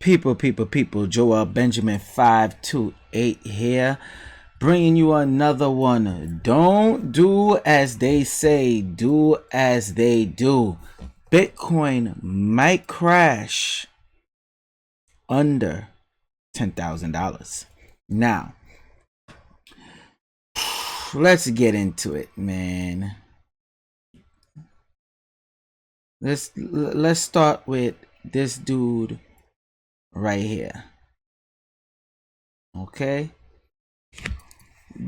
People, Joel Benjamin 528 here, bringing you another one. Don't do as they say, do as they do. Bitcoin might crash under $10,000. Now, let's get into it, man. Let's start with this dude right here. Okay,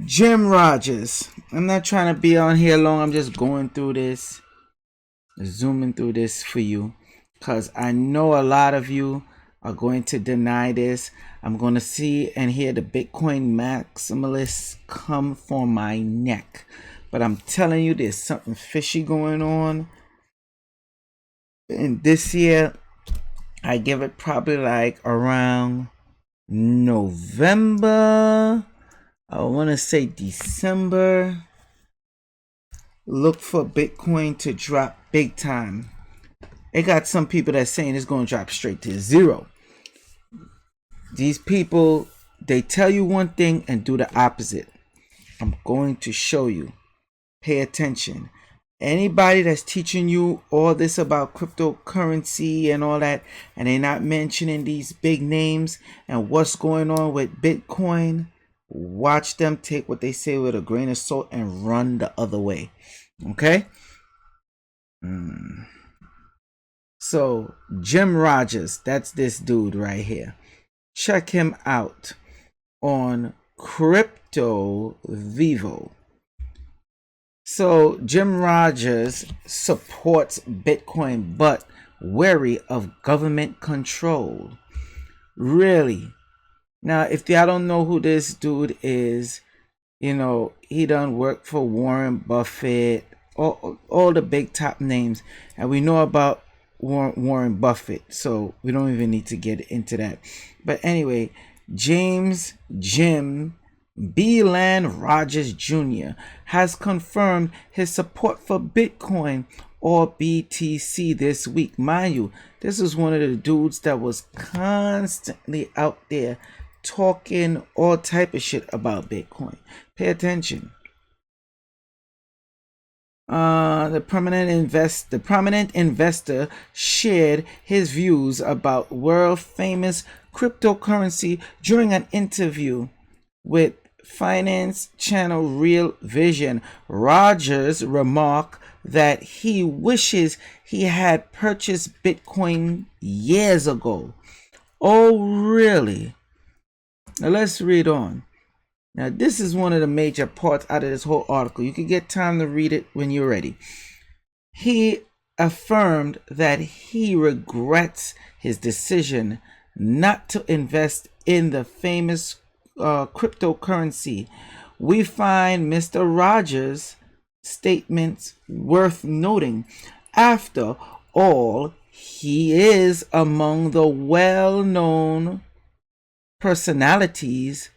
Jim Rogers. I'm not trying to be on here long. I'm just going through this, zooming through this for you, because I know a lot of you are going to deny this. I'm going to see and hear the Bitcoin maximalists come for my neck, but I'm telling you, there's something fishy going on. And this year, I give it probably like around November, I want to say December. Look for Bitcoin to drop big time. It got some people that saying it's going to drop straight to zero. These people, they tell you one thing and do the opposite. I'm going to show you. Pay attention. Anybody that's teaching you all this about cryptocurrency and all that, and they're not mentioning these big names and what's going on with Bitcoin, watch them take what they say with a grain of salt and run the other way. Okay? So, Jim Rogers, that's this dude right here. Check him out on Crypto Vivo. So Jim Rogers supports Bitcoin, but wary of government control. Really? Now, if y'all don't know who this dude is, you know, he done work for Warren Buffett, all the big top names, and we know about Warren Buffett, so we don't even need to get into that. But anyway, Jim Belan Rogers Jr. has confirmed his support for Bitcoin or BTC this week. Mind you, this is one of the dudes that was constantly out there talking all type of shit about Bitcoin. Pay attention. The prominent investor shared his views about world famous cryptocurrency during an interview with finance channel Real Vision. Rogers remarked that he wishes he had purchased Bitcoin years ago. Oh, really? Now let's read on. Now this is one of the major parts out of this whole article. You can get time to read it when you're ready. He affirmed that he regrets his decision not to invest in the famous cryptocurrency. We find Mr. Rogers' statements worth noting. After all, he is among the well-known personalities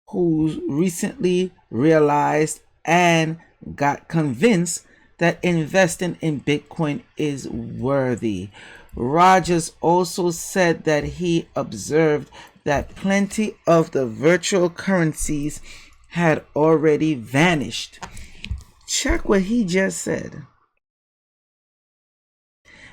who recently realized and got convinced that investing in Bitcoin is worthy. Rogers also said that he observed that plenty of the virtual currencies had already vanished. Check what he just said.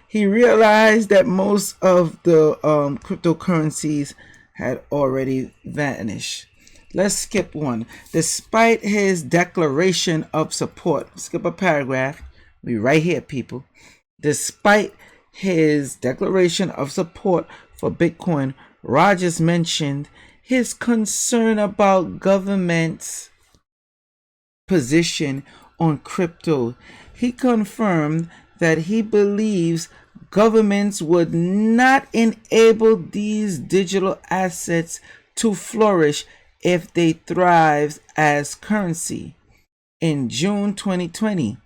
He realized that most of the cryptocurrencies had already vanished. Let's skip one. Despite his declaration of support, skip a paragraph. We right here, people. Despite his declaration of support for Bitcoin, Rogers mentioned his concern about government's position on crypto. He confirmed that he believes governments would not enable these digital assets to flourish if they thrive as currency. In June 2020,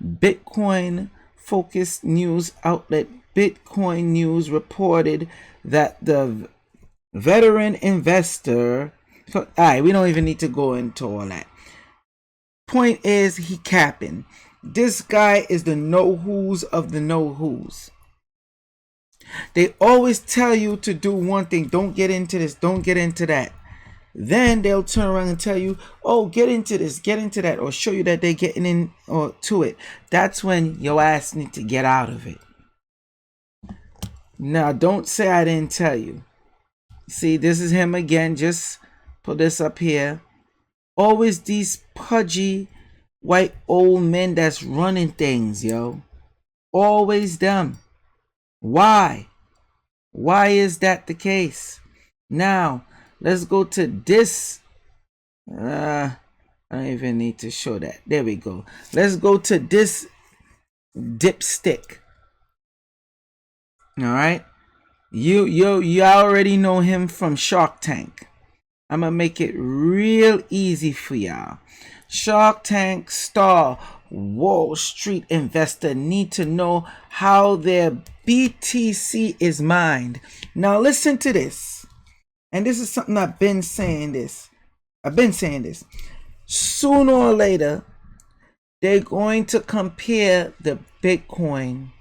Bitcoin-focused news outlet Bitcoin News reported that the veteran investor, we don't even need to go into all that. Point is, he capping. This guy is the know-who's of the know-who's. They always tell you to do one thing. Don't get into this. Don't get into that. Then they'll turn around and tell you, oh, get into this, get into that, or show you that they're getting in or to it. That's when your ass need to get out of it. Now, don't say I didn't tell you. See, this is him again. Just put this up here. Always these pudgy white old men that's running things, yo. Always them. Why? Why is that the case? Now, let's go to this. I don't even need to show that. There we go. Let's go to this dipstick. All right. You already know him from Shark Tank. I'm gonna make it real easy for y'all. Shark Tank star Wall Street investor need to know how their BTC is mined. Now listen to this. And this is something I've been saying this. Sooner or later, they're going to compare the Bitcoin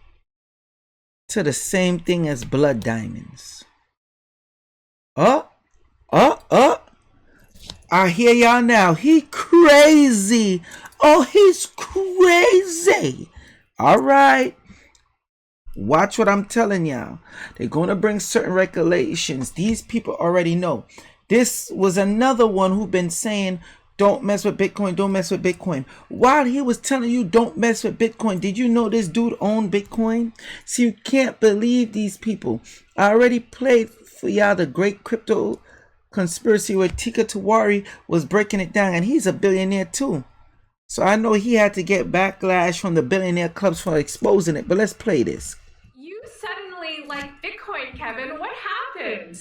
to the same thing as blood diamonds. I hear y'all now. He crazy. Oh, he's crazy. All right. Watch what I'm telling y'all. They're going to bring certain regulations. These people already know. This was another one who been saying, don't mess with Bitcoin, don't mess with Bitcoin. While he was telling you don't mess with Bitcoin, did you know this dude owned Bitcoin? See, you can't believe these people. I already played for y'all the great crypto conspiracy where Tika Tawari was breaking it down, and he's a billionaire too. So I know he had to get backlash from the billionaire clubs for exposing it, but let's play this. You suddenly like Bitcoin, Kevin. What happened?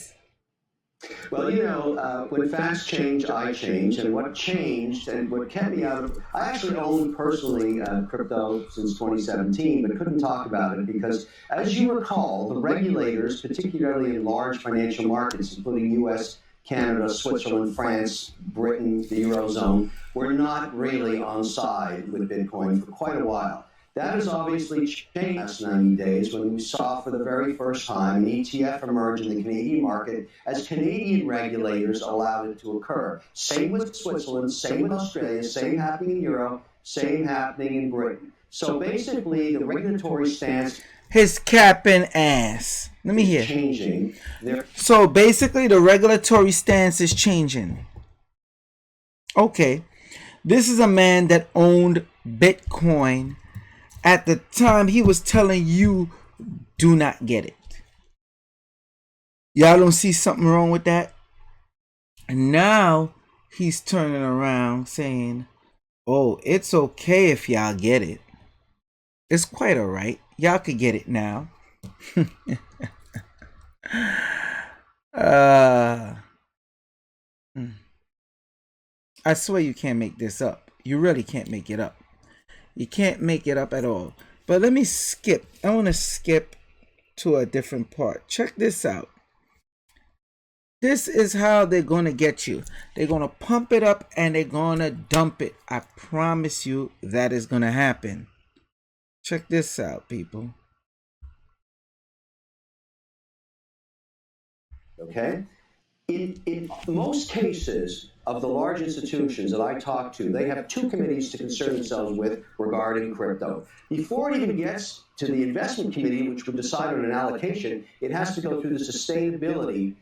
Well, you know, when facts change, I change, and what changed and what kept me out of, I actually owned personally crypto since 2017, but couldn't talk about it because, as you recall, the regulators, particularly in large financial markets, including U.S., Canada, Switzerland, France, Britain, the Eurozone, were not really on side with Bitcoin for quite a while. That has obviously changed in the last 90 days when we saw for the very first time an ETF emerge in the Canadian market as Canadian regulators allowed it to occur. Same with Switzerland, same with Australia, same happening in Europe, same happening in Britain. So basically, the regulatory stance... His capping ass. Let me hear. Changing. So basically, the regulatory stance is changing. Okay. This is a man that owned Bitcoin. At the time, he was telling you, do not get it. Y'all don't see something wrong with that? And now, he's turning around saying, oh, it's okay if y'all get it. It's quite all right. Y'all could get it now. I swear you can't make this up. You really can't make it up. You can't make it up at all. But let me skip. I want to skip to a different part. Check this out. This is how they're going to get you. They're going to pump it up and they're going to dump it. I promise you that is going to happen. Check this out, people. Okay? In most cases of the large institutions that I talk to, they have two committees to concern themselves with regarding crypto. Before it even gets to the investment committee, which would decide on an allocation, it has to go through the sustainability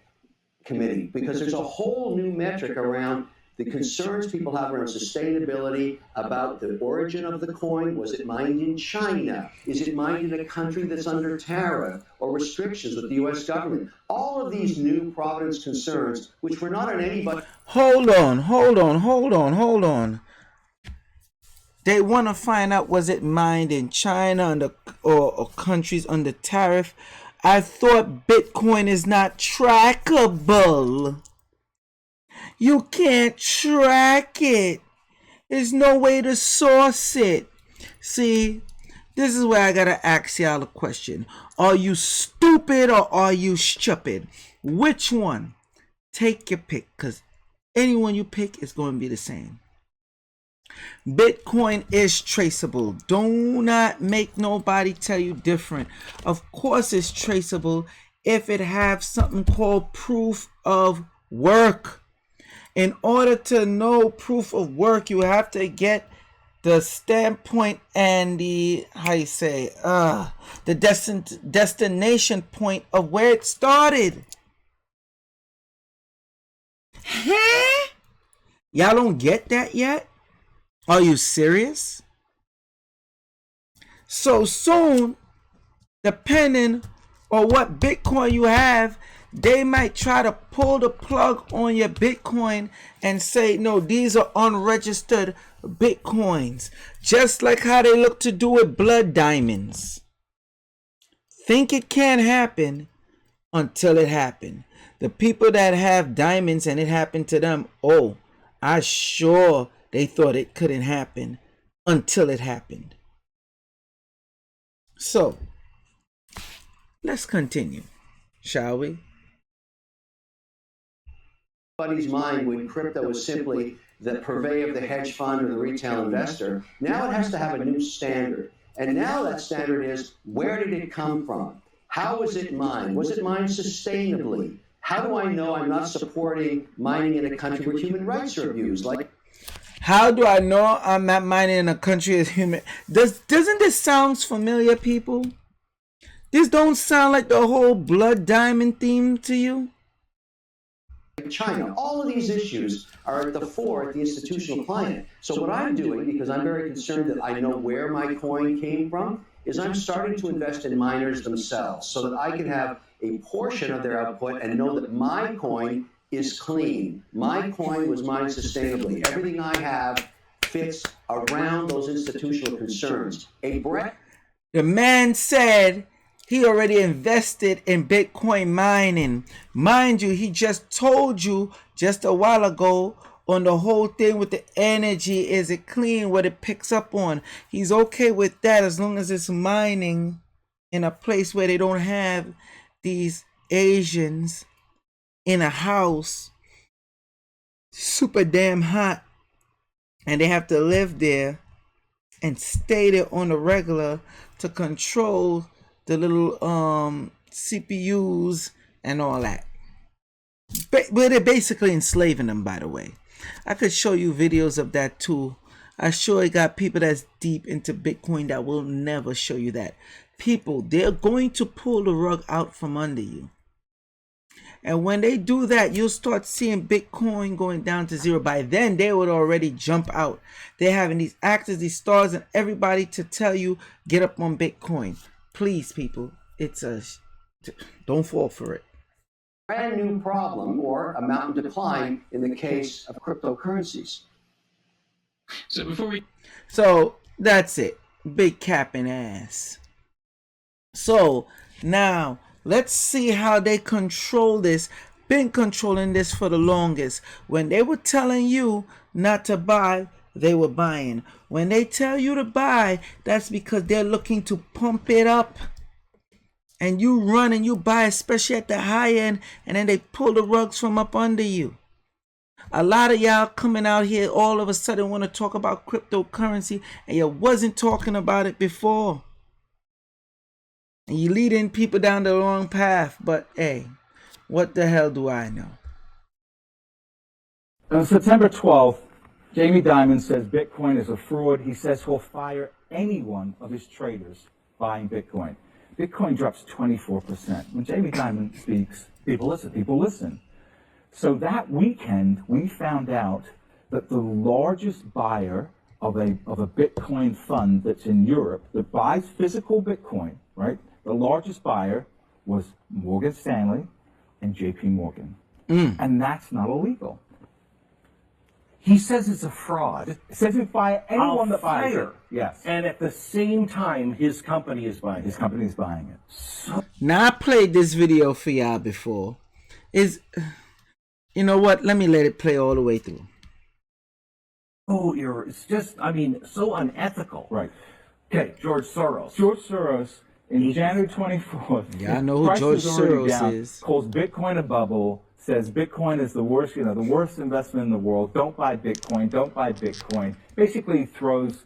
committee because there's a whole new metric around the concerns people have around sustainability, about the origin of the coin. Was it mined in China? Is it mined in a country that's under tariff or restrictions with the U.S. government? All of these new provenance concerns, which were not on anybody. Hold on. They want to find out, was it mined in China or countries under tariff? I thought Bitcoin is not trackable. You can't track it. There's no way to source it. See, this is where I gotta ask y'all a question. Are you stupid or are you stupid? Which one? Take your pick, because anyone you pick is going to be the same. Bitcoin is traceable. Do not make nobody tell you different. Of course it's traceable if it have something called proof of work. In order to know proof of work, you have to get the standpoint and the, how you say, the destination point of where it started. Huh? Y'all don't get that yet? Are you serious? So soon, depending on what Bitcoin you have, they might try to pull the plug on your Bitcoin and say, no, these are unregistered Bitcoins. Just like how they look to do with blood diamonds. Think it can't happen until it happened. The people that have diamonds and it happened to them, oh, I sure they thought it couldn't happen until it happened. So, let's continue, shall we? Everybody's mind when crypto was simply the purveyor of the hedge fund or the retail investor. Now it has to have a new standard. And now that standard is, where did it come from? How was it mined? Was it mined sustainably? How do I know I'm not supporting mining in a country where human rights are abused? Like, how do I know I'm not mining in a country as human? Doesn't this sound familiar, people? This don't sound like the whole blood diamond theme to you? China. All of these issues are at the fore at the institutional client. So what I'm doing, because I'm very concerned that I know where my coin came from, is I'm starting to invest in miners themselves so that I can have a portion of their output and know that my coin is clean. My coin was mined sustainably. Everything I have fits around those institutional concerns. The man said he already invested in Bitcoin mining. Mind you, he just told you just a while ago on the whole thing with the energy. Is it clean? What it picks up on? He's okay with that as long as it's mining in a place where they don't have these Asians in a house super damn hot and they have to live there and stay there on the regular to control the little CPUs and all that. But they're basically enslaving them, by the way. I could show you videos of that too. I sure got people that's deep into Bitcoin that will never show you that. People, they're going to pull the rug out from under you. And when they do that, you'll start seeing Bitcoin going down to zero. By then, they would already jump out. They're having these actors, these stars, and everybody to tell you, get up on Bitcoin. Please, people, don't fall for it. Brand new problem or a mountain decline in the case of cryptocurrencies. So that's it. Big capping ass. So now let's see how they control this. Been controlling this for the longest. When they were telling you not to buy, they were buying. When they tell you to buy, that's because they're looking to pump it up. And you run and you buy, especially at the high end, and then they pull the rugs from up under you. A lot of y'all coming out here all of a sudden want to talk about cryptocurrency, and you wasn't talking about it before. And you leading people down the wrong path. But hey, what the hell do I know? On September 12th, Jamie Dimon says Bitcoin is a fraud. He says he'll fire any one of his traders buying Bitcoin. Bitcoin drops 24%. When Jamie Dimon speaks, people listen. So that weekend, we found out that the largest buyer of a Bitcoin fund that's in Europe that buys physical Bitcoin, right? The largest buyer was Morgan Stanley and JP Morgan. And that's not illegal. He says it's a fraud. It says he'll fire anyone that buys it. Yes. And at the same time, his company is buying it. His company is buying it. So, now, I played this video for y'all before. You know what? Let me let it play all the way through. Oh, it's just, so unethical. Right. Okay, George Soros. George Soros, in January 24th, yeah, I know who George Soros is. Calls Bitcoin a bubble, says Bitcoin is the worst, the worst investment in the world. Don't buy Bitcoin. Don't buy Bitcoin. Basically throws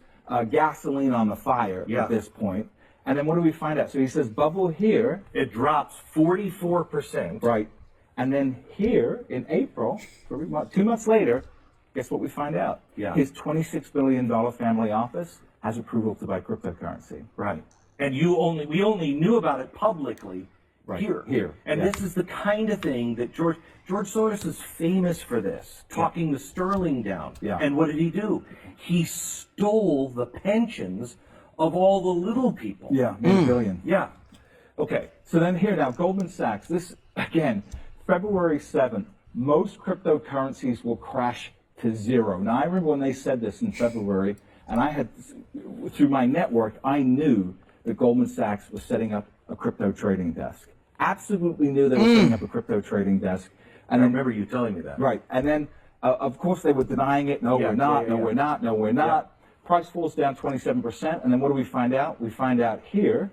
gasoline on the fire at this point. And then what do we find out? So he says bubble here. It drops 44%. Right. And then here in April, 2 months later, guess what we find out? Yeah. His $26 billion family office has approval to buy cryptocurrency. Right. And we only knew about it publicly here. And yeah. this is the kind of thing that George Soros is famous for this, talking the sterling down. Yeah. And what did he do? He stole the pensions of all the little people. Yeah, $1 billion. Yeah. Okay, so then here now, Goldman Sachs, this, again, February 7th, most cryptocurrencies will crash to zero. Now, I remember when they said this in February, and I had, through my network, I knew that Goldman Sachs was setting up a crypto trading desk. Absolutely knew they were setting up a crypto trading desk. And I then, remember you telling me that. right, and then, of course, they were denying it. No, we're not. No, we're not. No, we're not. Price falls down 27%. And then what do we find out? We find out here,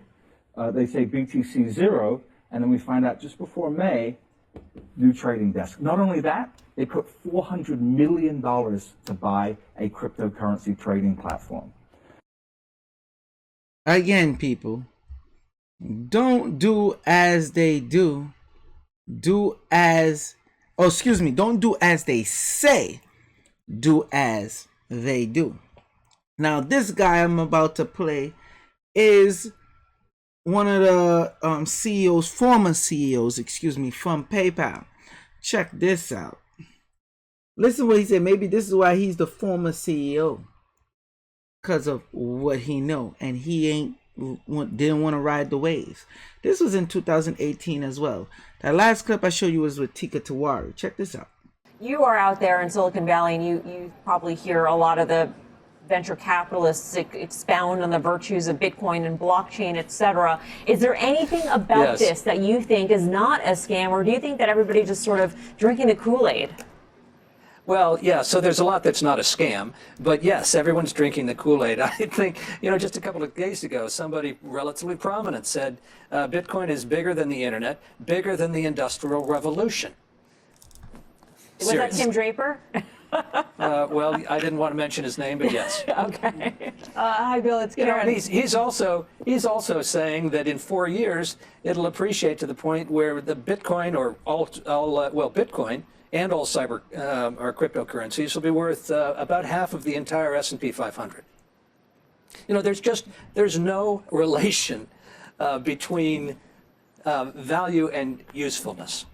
they say BTC 0. And then we find out just before May, new trading desk. Not only that, they put $400 million to buy a cryptocurrency trading platform. Again, people, don't do as they do. Don't do as they say. Do as they do. Now, this guy I'm about to play is one of the former CEOs, from PayPal. Check this out. Listen what he said. Maybe this is why he's the former CEO. Because of what he know. And he didn't want to ride the waves. This was in 2018 as well. That last clip I showed you was with Tika Tawari. Check this out. You are out there in Silicon Valley, and you probably hear a lot of the venture capitalists expound on the virtues of Bitcoin and blockchain, et cetera. Is there anything about this that you think is not a scam, or do you think that everybody just sort of drinking the Kool-Aid? Well, yeah, so there's a lot that's not a scam, but yes, everyone's drinking the Kool-Aid. I think, just a couple of days ago, somebody relatively prominent said Bitcoin is bigger than the internet, bigger than the Industrial Revolution. Was that Tim Draper? Well, I didn't want to mention his name, but yes. Okay. Hi, Bill. It's Karen. And he's also saying that in 4 years it'll appreciate to the point where the Bitcoin or Bitcoin and all cyber or cryptocurrencies will be worth about half of the entire S&P 500. There's no relation between value and usefulness.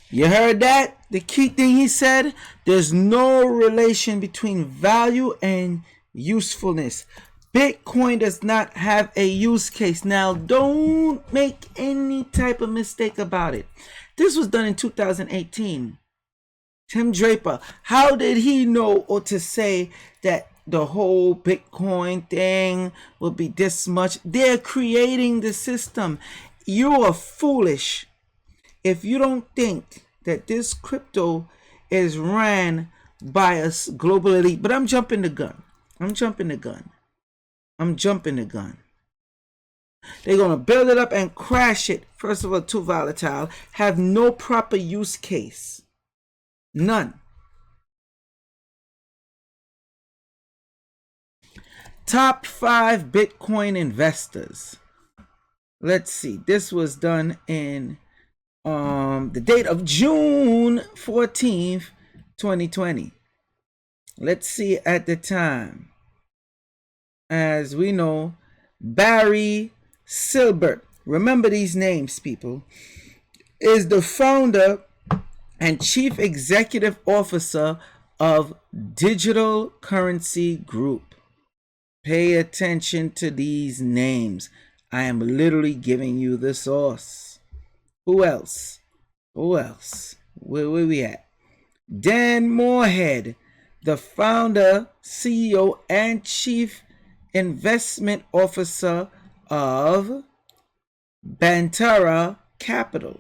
You heard that? The key thing he said, there's no relation between value and usefulness. Bitcoin does not have a use case. Now, don't make any type of mistake about it. This was done in 2018. Tim Draper, how did he know or to say that the whole Bitcoin thing will be this much? They're creating the system. You are foolish if you don't think that this crypto is ran by a global elite. But I'm jumping the gun. They're going to build it up and crash it. First of all, too volatile. Have no proper use case. None. Top 5 Bitcoin investors. Let's see. This was done in the date of June 14th, 2020. Let's see at the time. As we know, Barry Silbert, remember these names, people, is the founder and chief executive officer of Digital Currency Group. Pay attention to these names. I am literally giving you the source. Who else? Where we at? Dan Moorhead, the founder, CEO, and chief investment officer of Bantara Capital.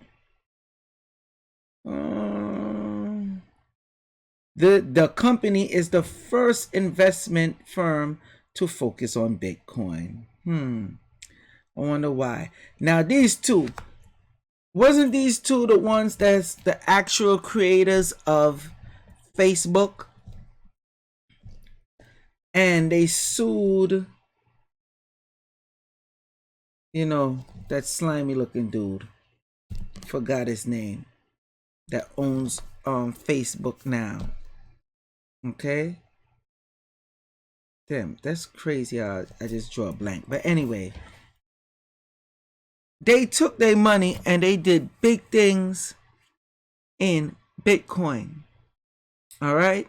The company is the first investment firm to focus on Bitcoin. I wonder why. Now these two, Wasn't these two the ones that's the actual creators of Facebook? And they sued, that slimy looking dude. Forgot his name. That owns Facebook now. Okay? Damn, that's crazy how I just draw a blank. But anyway, they took their money and they did big things in Bitcoin. All right?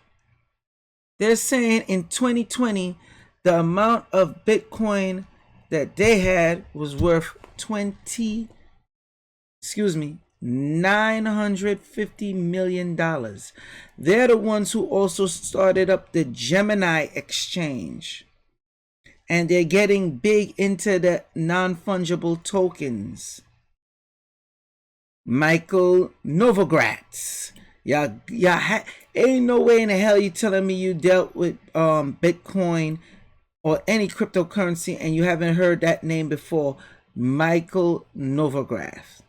They're saying in 2020, the amount of Bitcoin that they had was worth $950 million. They're the ones who also started up the Gemini exchange. And they're getting big into the non-fungible tokens. Michael Novogratz. Ain't no way in the hell you telling me you dealt with Bitcoin or any cryptocurrency and you haven't heard that name before. Michael Novogratz,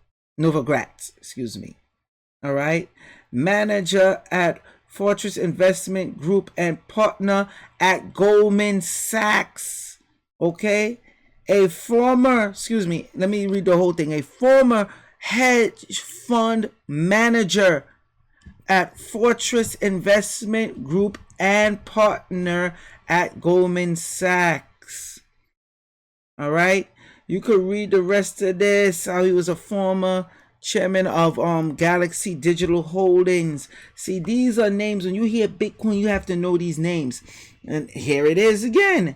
excuse me. All right. Manager at Fortress Investment Group and partner at Goldman Sachs. Okay. Let me read the whole thing. A former hedge fund manager at Fortress Investment Group and partner at Goldman Sachs. All right. You could read the rest of this. How he was a former chairman of Galaxy Digital Holdings. See, these are names. When you hear Bitcoin, you have to know these names. And here it is again.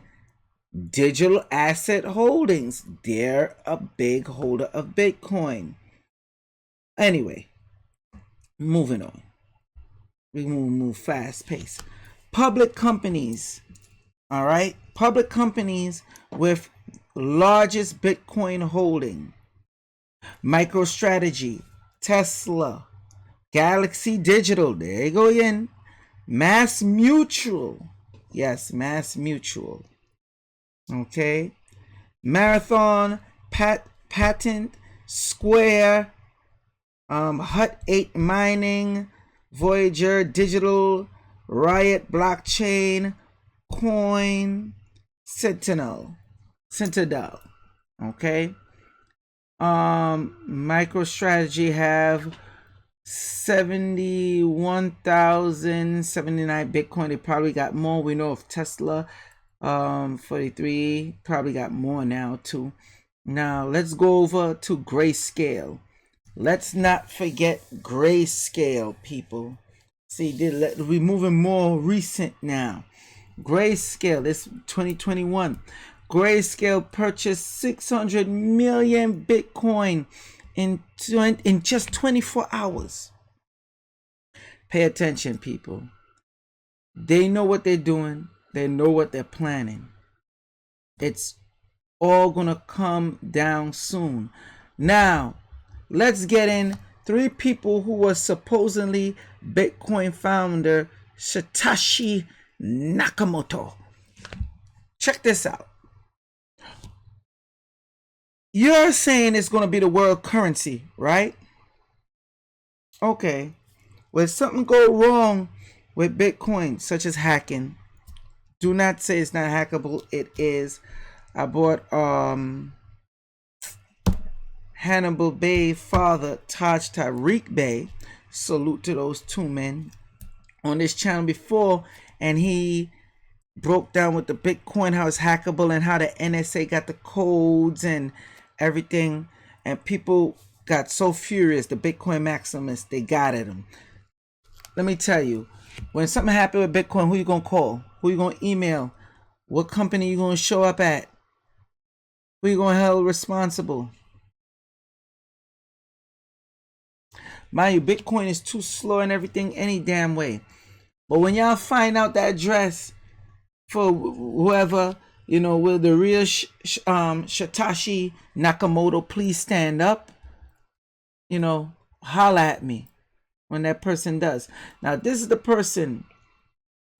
Digital Asset Holdings. They're a big holder of Bitcoin. Anyway, moving on. We move fast pace. Public companies. All right. Public companies with largest Bitcoin holding. MicroStrategy, Tesla, Galaxy Digital, there you go again. Mass Mutual. Yes, Mass Mutual. Okay. Marathon, Patent, Square, Hut 8 Mining, Voyager Digital, Riot Blockchain, Coin, Sentinel. Okay. MicroStrategy have 71,079 Bitcoin. They probably got more. We know of Tesla, 43, probably got more now too. Now let's go over to Grayscale. Let's not forget Grayscale, people. See, we're moving more recent now. Grayscale, this 2021. Grayscale purchased 600 million Bitcoin in just 24 hours. Pay attention, people. They know what they're doing. They know what they're planning. It's all gonna come down soon. Now, let's get in 3 people who were supposedly Bitcoin founder Satoshi Nakamoto. Check this out. You're saying it's going to be the world currency, right? Okay. When something go wrong with Bitcoin, such as hacking, do not say it's not hackable. It is. I bought Hannibal Bay father, Taj Tariq Bey. Salute to those 2 men on this channel before, and he broke down with the Bitcoin how it's hackable and how the NSA got the codes and everything, and people got so furious. The Bitcoin maximalists, they got at him. Let me tell you, when something happened with Bitcoin, who you gonna call? Who you gonna email? What company you gonna show up at? Who you gonna hold responsible? Mind you, Bitcoin is too slow and everything any damn way. But when y'all find out the address for whoever, will the real Satoshi Nakamoto please stand up? Holla at me when that person does. Now, this is the person,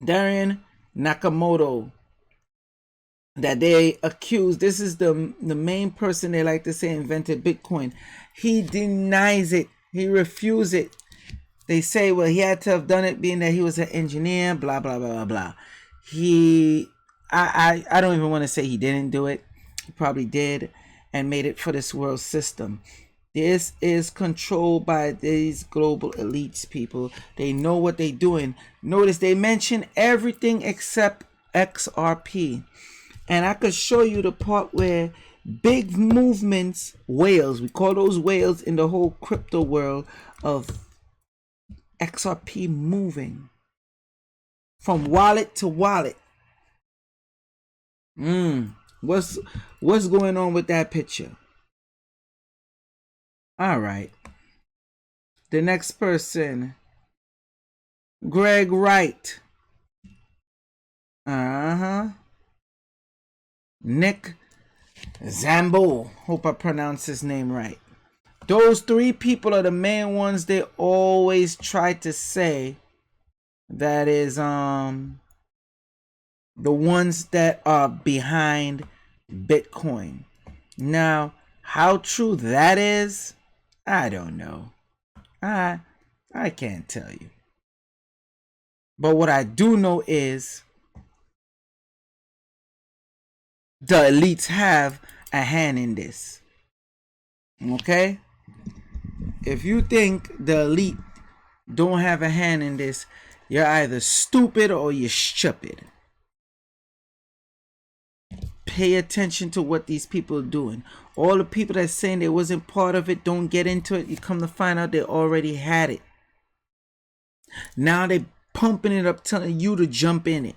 Darren Nakamoto. that they accuse. This is the main person they like to say invented Bitcoin. He denies it. He refused it. They say, well, he had to have done it being that he was an engineer, blah, blah, blah, blah, blah. I don't even want to say he didn't do it. He probably did and made it for this world system. This is controlled by these global elites, people. They know what they're doing. Notice they mention everything except XRP. And I could show you the part where big movements, whales, we call those whales in the whole crypto world, of XRP moving from wallet to wallet. What's going on with that picture? All right. The next person, Greg Wright. Nick Zambo. Hope I pronounced his name right. Those three people are the main ones they always try to say that is the ones that are behind Bitcoin. Now, how true that is, I don't know. I can't tell you. But what I do know is the elites have a hand in this. Okay? If you think the elite don't have a hand in this, you're either stupid or you're stupid. Pay attention to what these people are doing. All the people that's saying they wasn't part of it, don't get into it, you come to find out they already had it. Now they pumping it up, telling you to jump in it.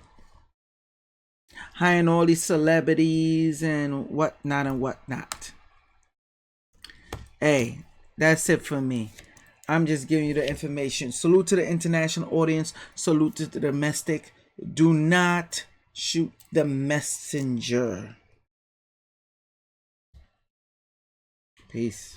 Hiring all these celebrities and whatnot. Hey, that's it for me. I'm just giving you the information. Salute to the international audience. Salute to the domestic. Do not shoot the messenger. Peace.